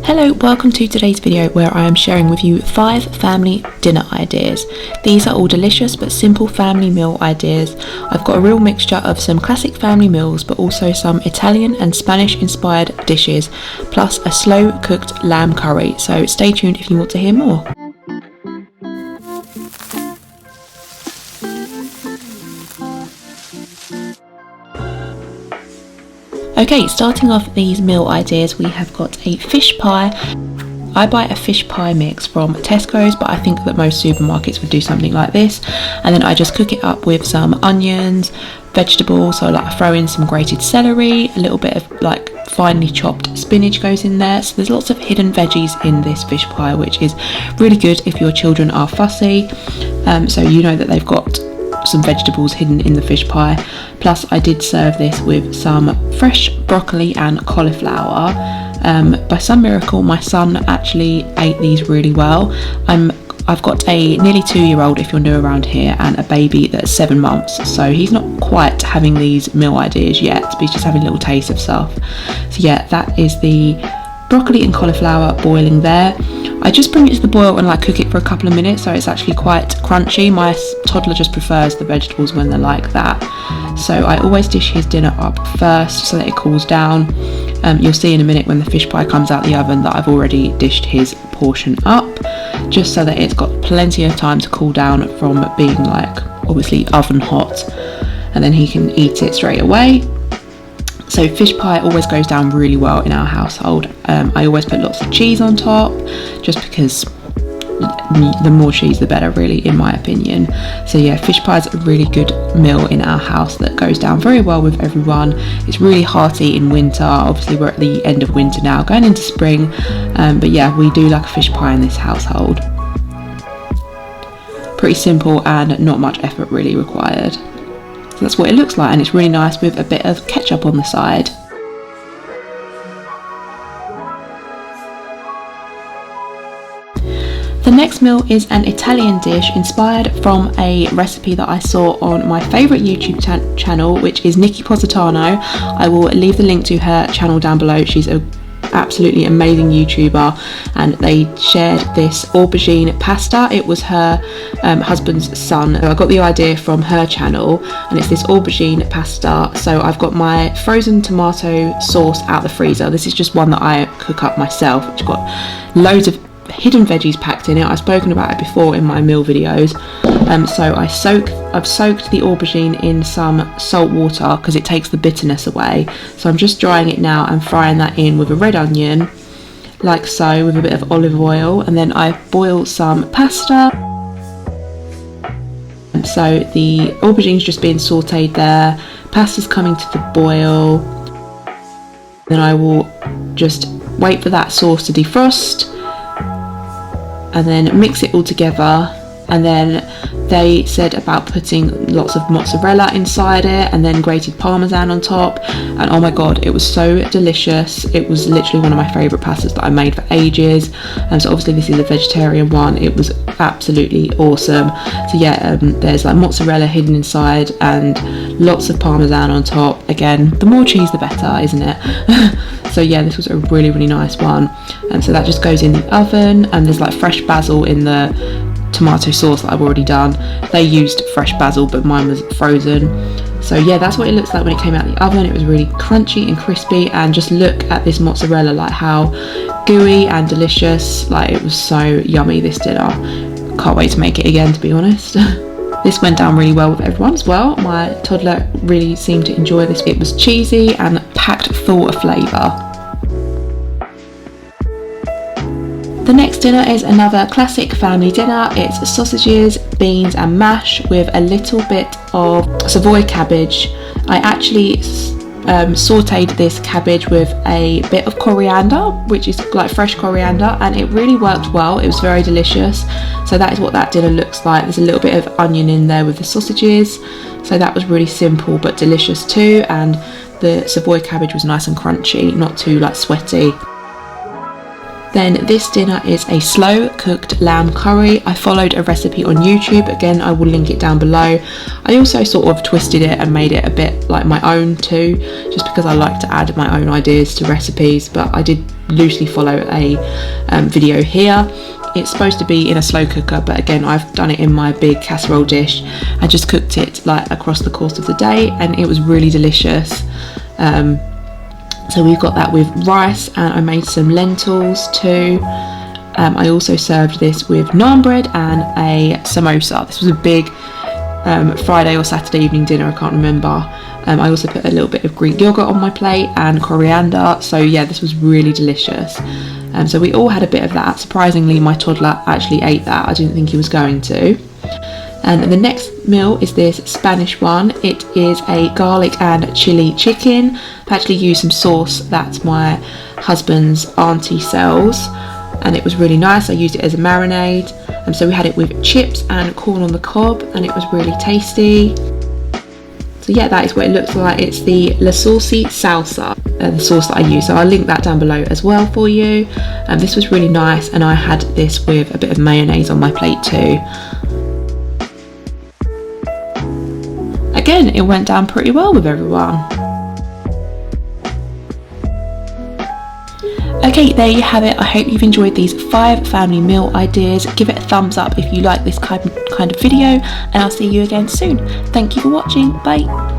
Hello, welcome to today's video where I am sharing with you 5 family dinner ideas. These are all delicious but simple family meal ideas. I've got a real mixture of some classic family meals but also some Italian and Spanish inspired dishes, plus a slow cooked lamb curry, so stay tuned if you want to hear more. Okay, starting off these meal ideas, we have got a fish pie. I buy a fish pie mix from Tesco's, but I think that most supermarkets would do something like this. And then I just cook it up with some onions, vegetables, so like I throw in some grated celery, a little bit of like finely chopped spinach goes in there. So there's lots of hidden veggies in this fish pie, which is really good if your children are fussy. So you know that they've got some vegetables hidden in the fish pie. Plus I did serve this with some fresh broccoli and cauliflower. By some miracle my son actually ate these really well. I've got a nearly 2-year-old if you're new around here, and a baby that's 7 months, so he's not quite having these meal ideas yet, but he's just having a little taste of stuff. So yeah, that is the broccoli and cauliflower boiling there. I just bring it to the boil and like cook it for a couple of minutes, so it's actually quite crunchy. My toddler just prefers the vegetables when they're like that. So I always dish his dinner up first so that it cools down. You'll see in a minute when the fish pie comes out the oven that I've already dished his portion up, just so that it's got plenty of time to cool down from being like obviously oven hot, and then he can eat it straight away. So fish pie always goes down really well in our household. I always put lots of cheese on top, just because the more cheese the better really, in my opinion. So yeah, fish pie is a really good meal in our house that goes down very well with everyone. It's really hearty in winter. Obviously we're at the end of winter now, going into spring, but yeah, we do like a fish pie in this household. Pretty simple and not much effort really required. So that's what it looks like, and it's really nice with a bit of ketchup on the side. The next meal is an Italian dish inspired from a recipe that I saw on my favourite YouTube channel, which is Nikki Positano. I will leave the link to her channel down below. She's an absolutely amazing YouTuber, and they shared this aubergine pasta. It was her husband's son. So I got the idea from her channel, and it's this aubergine pasta. So I've got my frozen tomato sauce out the freezer. This is just one that I cook up myself, which got loads of hidden veggies packed in it. I've spoken about it before in my meal videos. So I've soaked the aubergine in some salt water because it takes the bitterness away. So I'm just drying it now and frying that in with a red onion, like so, with a bit of olive oil, and then I boil some pasta. And so the aubergine's just being sauteed there, pasta's coming to the boil. Then I will just wait for that sauce to defrost, and then mix it all together. And then they said about putting lots of mozzarella inside it and then grated parmesan on top, and oh my god, it was so delicious. It was literally one of my favourite pastas that I made for ages, and so obviously this is a vegetarian one. It was absolutely awesome. So yeah, there's like mozzarella hidden inside and lots of parmesan on top. Again, the more cheese the better, isn't it? So yeah, this was a really, really nice one. And so that just goes in the oven, and there's like fresh basil in the tomato sauce that I've already done. They used fresh basil, but mine was frozen. So yeah, that's what it looks like when it came out the oven. It was really crunchy and crispy, and just look at this mozzarella, like how gooey and delicious. Like it was so yummy, this dinner. Can't wait to make it again, to be honest. This went down really well with everyone as well. My toddler really seemed to enjoy this. It was cheesy and packed full of flavour. The next dinner is another classic family dinner. It's sausages, beans and mash with a little bit of Savoy cabbage. I actually sauteed this cabbage with a bit of coriander, which is like fresh coriander, and it really worked well. It was very delicious. So that is what that dinner looks like. There's a little bit of onion in there with the sausages. So that was really simple but delicious too, and the Savoy cabbage was nice and crunchy, not too like sweaty. Then this dinner is a slow cooked lamb curry. I followed a recipe on YouTube. Again, I will link it down below. I also sort of twisted it and made it a bit like my own too, just because I like to add my own ideas to recipes, but I did loosely follow a video here. It's supposed to be in a slow cooker, but again, I've done it in my big casserole dish. I just cooked it like across the course of the day, and it was really delicious. So we've got that with rice, and I made some lentils too. I also served this with naan bread and a samosa. This was a big Friday or Saturday evening dinner, I can't remember. I also put a little bit of Greek yogurt on my plate and coriander. So yeah, this was really delicious. So we all had a bit of that. Surprisingly, my toddler actually ate that. I didn't think he was going to. And the next meal is this Spanish one. It is a garlic and chili chicken. I've actually used some sauce that my husband's auntie sells, and it was really nice. I used it as a marinade. And so we had it with chips and corn on the cob, and it was really tasty. So yeah, that is what it looks like. It's the La Saucy Salsa, the sauce that I use. So I'll link that down below as well for you. This was really nice, and I had this with a bit of mayonnaise on my plate too. Again, it went down pretty well with everyone. Okay, there you have it. I hope you've enjoyed these 5 family meal ideas. Give it a thumbs up if you like this kind of video, and I'll see you again soon. Thank you for watching. Bye.